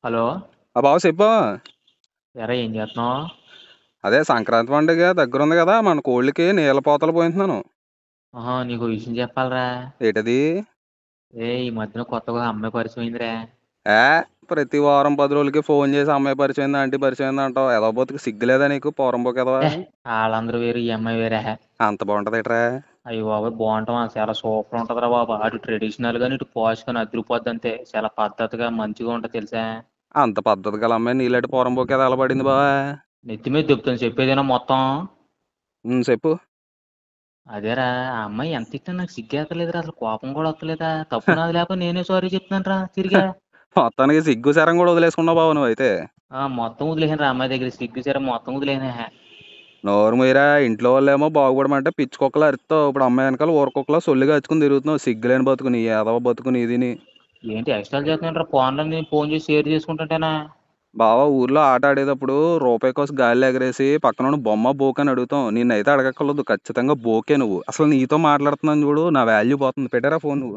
Hello! బావ చెప్పు. ఏరా ఏం చేత్తన్నావు? అదే సంక్రాంతి పండుగ దగ్గరుంది కదా! మన కోళ్ళకి నీళ్ళ పోతలు పోయింతున్నాను. ఆహా! నీకో విషయం చెప్పాలిరా. ఏటది? ఈ మధ్యన కొత్తగా ఒక అమ్మాయి పరిచయం అయిందిరా. ప్రతి వారం 10 రోజులకి ఫోన్ చేసి అమ్మాయి పరిచయమైంది, ఆంటీ పరిచయమైంది అంటావు. ఎదవ బతుకు సిగ్గులేదా నీకు? పోరంబోకు ఎదవా. ఆళ్ళందరూ వేరు, ఈ అమ్మాయి వేరే. అంత బావుంటదేట్రా? అయ్య బాబోయ్! బావుంటాం చాలా సూపర్ ఉంటదిరా బాబు. అటు ట్రెడిషనల్‌గాను, ఇటు పాష్‌గాను అదిరిపోద్దంతే. చాలా పద్ధతిగా మంచిగా ఉంటది తెలుసా? అంత పద్ధతి గల అమ్మాయి నీలాంటి పోరంబోకు ఎదవ ఎలా పడింది బావా? నెత్తి మీద చెప్తాను చెప్పేదేనా మొత్తం. చెప్పు. అదేరా ఆ అమ్మాయి ఎంత ఇచ్చినా నాకు సిగ్గేత్తలేదురా, అసలు కోపం కూడా వత్తలేదా? తప్పు నాది లేకపోతే నేనే సారీ చెప్తున్నానురా తిరిగా. మొత్తానికి సిగ్గు శరం కూడా వదిలేసుకున్నావు బావ నువ్వైతే. మొత్తం వదిలేసానురా ఆ అమ్మాయి దగ్గర సిగ్గు చీర మొత్తం వదిలేసాను. నోరు మీరా ఇంట్లో వాళ్ళేమో బాగుపడమంటే పిచ్చి కుక్కలు అరుస్తావు. ఇప్పుడు అమ్మాయి వెనకాల ఊరకుక్కలా సొల్లుగా అచ్చుకుని తిరుగుతున్నావు. సిగ్గులేని బతుకు నీ ఎదవ బతుకు నీదిని. ఏంటి ఎక్స్ట్రాలు చేస్తున్నాడు ఫోన్లన్నీ ఫోన్ చేసి షేర్ చేసుకుంటుంటేనా? బావ ఊర్లో ఆట ఆడేటప్పుడు రూపాయి కోసం గాలిలో ఎగరేసి పక్కన బొమ్మ బోక్ అని అడుగుతాం. నిన్నైతే అడగక్కర్లేదు ఖచ్చితంగా బోకే నువ్వు. అసలు నీతో మాట్లాడుతున్నాను చూడు నా వాల్యూ పోతుంది. పెట్టారా ఫోన్ నువ్వు.